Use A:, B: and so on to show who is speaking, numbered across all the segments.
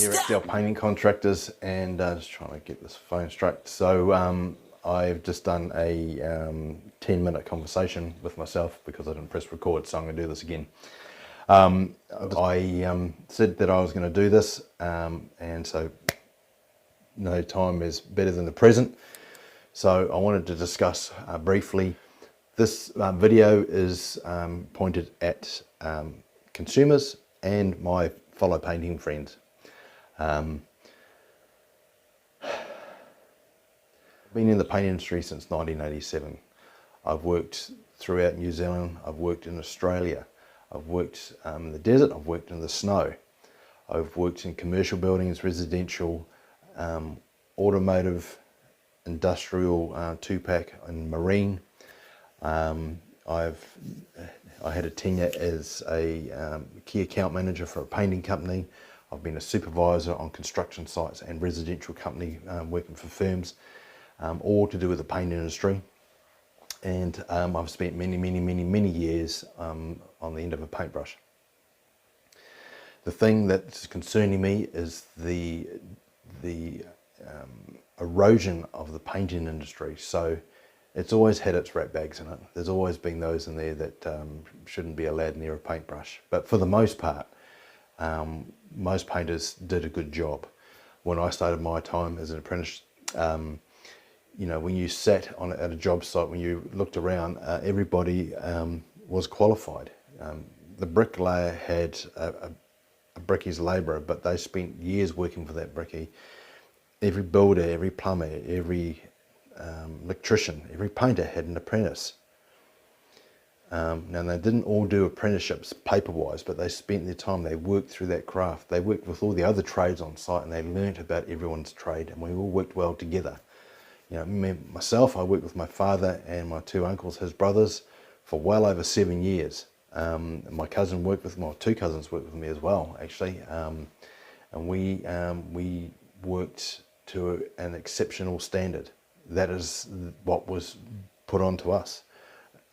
A: here at Dell Painting Contractors, and just trying to get this phone straight. So I've just done a 10-minute conversation with myself because I didn't press record, so I'm going to do this again. I said that I was going to do this, and so no time is better than the present. So I wanted to discuss briefly. This video is pointed at consumers and my fellow painting friends. I've been in the paint industry since 1987. I've worked throughout New Zealand, I've worked in Australia, I've worked in the desert, I've worked in the snow, I've worked in commercial buildings, residential, automotive, industrial, 2-pack and marine. I had a tenure as a key account manager for a painting company. I've been a supervisor on construction sites and residential company working for firms, all to do with the paint industry. And I've spent many years on the end of a paintbrush. The thing that's concerning me is the erosion of the painting industry. So it's always had its rat bags in it. There's always been those in there that shouldn't be allowed near a paintbrush. But for the most part, most painters did a good job. When I started my time as an apprentice, you know, when you sat at a job site, when you looked around, everybody was qualified. The bricklayer had a brickie's labourer, but they spent years working for that brickie. Every builder, every plumber, every electrician, every painter had an apprentice. Now they didn't all do apprenticeships paper-wise, but they spent their time, they worked through that craft. They worked with all the other trades on site and they learnt about everyone's trade, and we all worked well together. You know, myself, I worked with my father and my two uncles, his brothers, for well over 7 years. My cousin worked with, my two cousins worked with me as well, actually. And we worked to an exceptional standard. That is what was put onto us.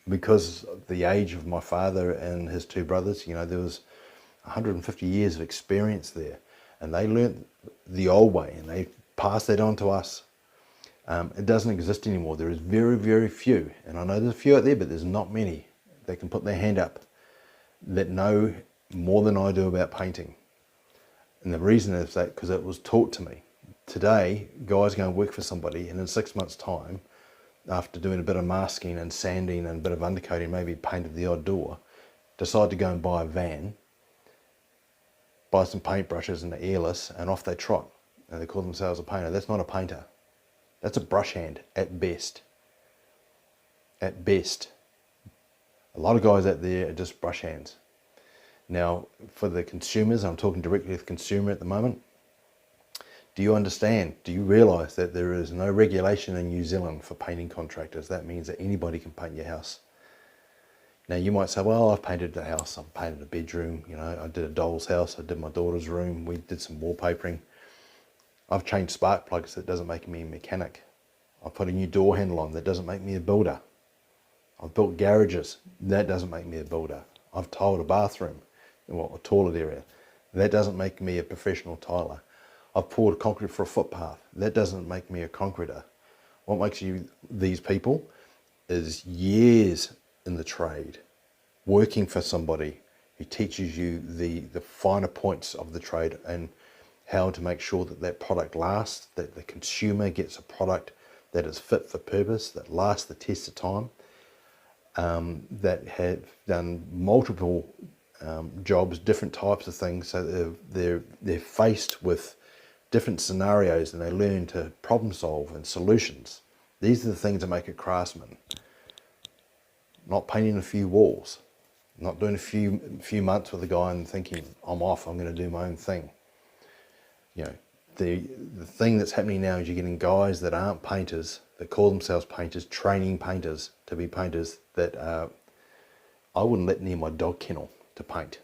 A: Because of the age of my father and his two brothers, you know, there was 150 years of experience there, and they learnt the old way and they passed that on to us. It doesn't exist anymore. There is very few, and I know there's a few out there, but there's not many that can put their hand up that know more than I do about painting. And the reason is that because it was taught to me. Today, guys go and work for somebody, and in 6 months' time, after doing a bit of masking and sanding and a bit of undercoating, maybe painted the odd door, decide to go and buy a van, buy some paintbrushes and an airless, and off they trot. And they call themselves a painter. That's not a painter. That's a brush hand at best. At best. A lot of guys out there are just brush hands. Now, for the consumers, I'm talking directly to the consumer at the moment. Do you understand? Do you realise that there is no regulation in New Zealand for painting contractors? That means that anybody can paint your house. Now you might say, well, I've painted the house, I've painted a bedroom, you know, I did a doll's house, I did my daughter's room, we did some wallpapering. I've changed spark plugs, that doesn't make me a mechanic. I've put a new door handle on, that doesn't make me a builder. I've built garages, that doesn't make me a builder. I've tiled a bathroom, well, a toilet area, that doesn't make me a professional tiler. I've poured concrete for a footpath. That doesn't make me a concreter. What makes you these people is years in the trade, working for somebody who teaches you the finer points of the trade and how to make sure that that product lasts, that the consumer gets a product that is fit for purpose, that lasts the test of time, that have done multiple jobs, different types of things, so they're faced with different scenarios and they learn to problem solve and solutions. These are the things that make a craftsman. Not painting a few walls, not doing a few months with a guy and thinking, I'm off, I'm going to do my own thing. You know, the thing that's happening now is you're getting guys that aren't painters, that call themselves painters, training painters to be painters, that I wouldn't let near my dog kennel to paint,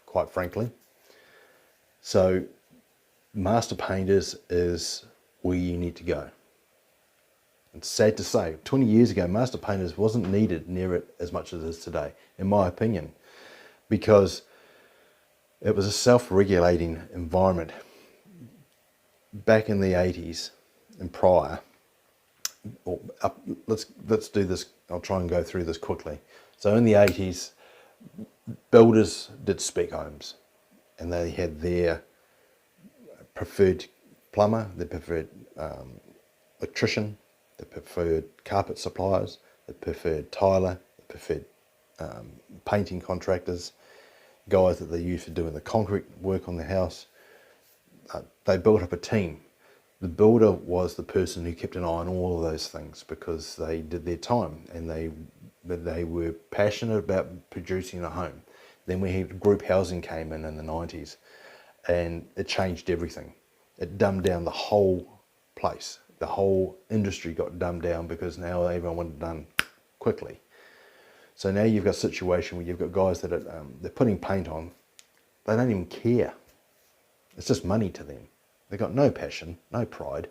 A: quite frankly. So master painters is where you need to go. It's sad to say, 20 years ago, master painters wasn't needed near it as much as it is today, in my opinion, because It was a self-regulating environment back in the 80s and prior. Or let's do this. I'll try and go through this quickly. So in the 80s, builders did spec homes, and they had their preferred plumber, their preferred electrician, their preferred carpet suppliers, their preferred tiler, their preferred painting contractors, guys that they used for doing the concrete work on the house. They built up a team. The builder was the person who kept an eye on all of those things because they did their time and they were passionate about producing a home. Then we had group housing came in the 90s, and it changed everything. It dumbed down the whole place. The whole industry got dumbed down because now everyone wanted it done quickly. So now you've got a situation where you've got guys that are, they're putting paint on. They don't even care. It's just money to them. They've got no passion, no pride.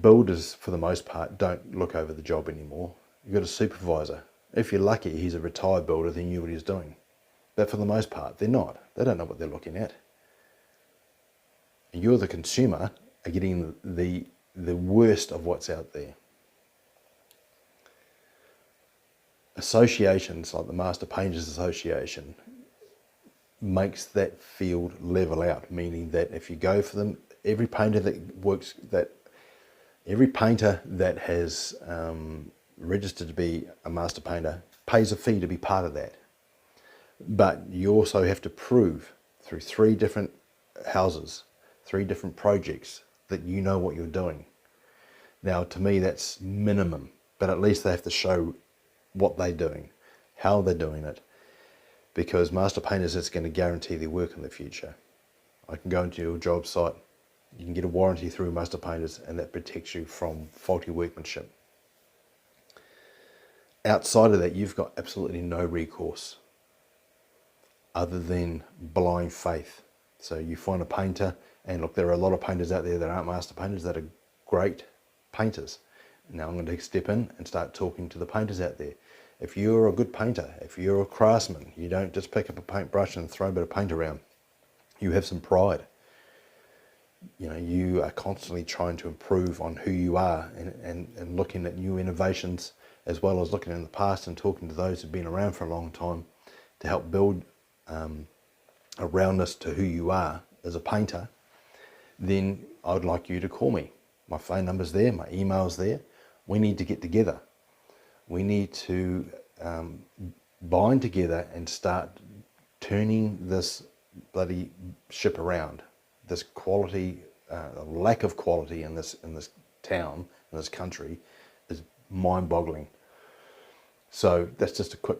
A: Builders, for the most part, don't look over the job anymore. You've got a supervisor. If you're lucky, he's a retired builder, they knew what he was doing. But for the most part, they're not. They don't know what they're looking at. And you're the consumer are getting the worst of what's out there. Associations like the Master Painters Association makes that field level out, meaning that if you go for them, every painter that has registered to be a master painter pays a fee to be part of that. But you also have to prove through 3 different houses, 3 different projects, that you know what you're doing. Now, to me, that's minimum, but at least they have to show what they're doing, how they're doing it, because Master Painters is going to guarantee their work in the future. I can go into your job site, you can get a warranty through Master Painters, and that protects you from faulty workmanship. Outside of that, you've got absolutely no recourse other than blind faith. So you find a painter, and look, there are a lot of painters out there that aren't master painters that are great painters. Now I'm going to step in and start talking to the painters out there. If you're a good painter, if you're a craftsman, you don't just pick up a paintbrush and throw a bit of paint around. You have some pride. You know, you are constantly trying to improve on who you are and looking at new innovations, as well as looking in the past and talking to those who've been around for a long time to help build a roundness to who you are as a painter. Then I'd like you to call me. My phone number's there, my email's there. We need to get together. We need to bind together and start turning this bloody ship around. This quality, lack of quality in this town, in this country, is mind-boggling. So that's just a quick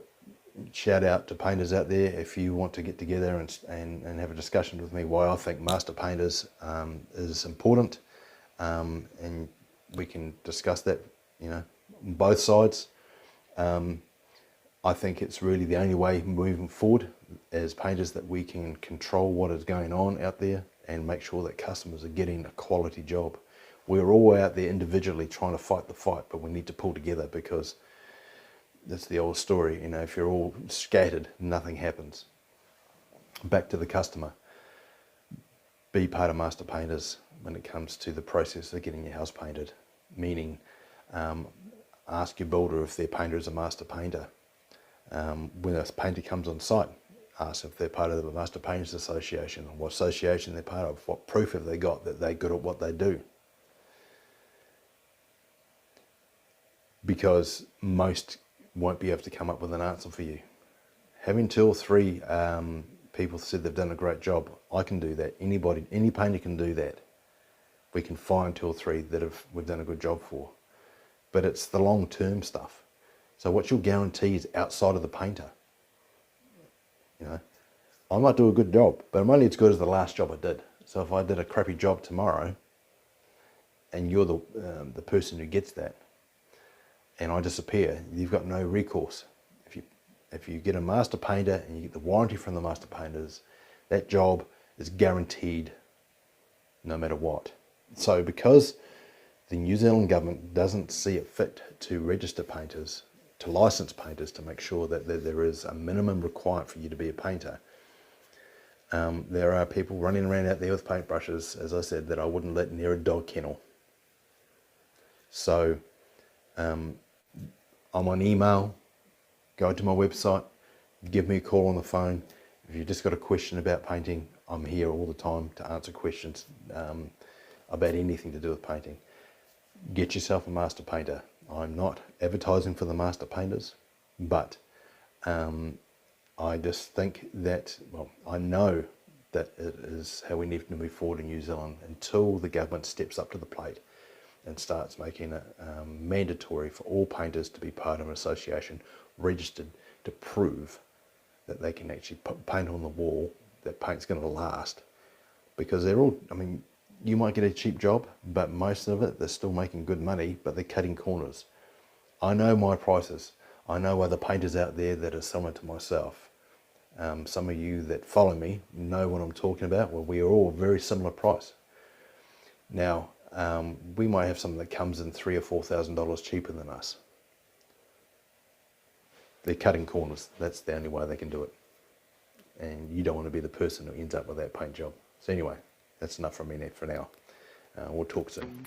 A: shout out to painters out there. If you want to get together and have a discussion with me why I think Master Painters is important, and we can discuss that, you know, on both sides. I think it's really the only way moving forward as painters that we can control what is going on out there and make sure that customers are getting a quality job. We're all out there individually trying to fight the fight, but we need to pull together, because that's the old story, you know, if you're all scattered, nothing happens. Back to the customer. Be part of Master Painters when it comes to the process of getting your house painted, meaning ask your builder if their painter is a master painter. When a painter comes on site, ask if they're part of the Master Painters Association, what association they're part of, what proof have they got that they're good at what they do. Because most won't be able to come up with an answer for you. Having 2 or 3 people said they've done a great job, I can do that. Anybody, any painter can do that. We can find 2 or 3 that we've done a good job for. But it's the long-term stuff. So what you'll guarantee is outside of the painter. You know, I might do a good job, but I'm only as good as the last job I did. So if I did a crappy job tomorrow, and you're the person who gets that, and I disappear, you've got no recourse. If you get a master painter and you get the warranty from the Master Painters, that job is guaranteed no matter what. So because the New Zealand government doesn't see it fit to register painters to licensed painters to make sure that there is a minimum requirement for you to be a painter. There are people running around out there with paintbrushes, as I said, that I wouldn't let near a dog kennel. So I'm on email, go to my website, give me a call on the phone. If you've just got a question about painting, I'm here all the time to answer questions about anything to do with painting. Get yourself a master painter. I'm not advertising for the master painters, but I just think that, well, I know that it is how we need to move forward in New Zealand until the government steps up to the plate and starts making it mandatory for all painters to be part of an association registered to prove that they can actually put paint on the wall, that paint's going to last. Because they're all, I mean, you might get a cheap job, but most of it, they're still making good money, but they're cutting corners. I know my prices. I know other painters out there that are similar to myself. Some of you that follow me know what I'm talking about. Well, we are all very similar price. Now, we might have something that comes in $3,000 or $4,000 cheaper than us. They're cutting corners. That's the only way they can do it. And you don't want to be the person who ends up with that paint job. So anyway, that's enough from me for now. We'll talk soon.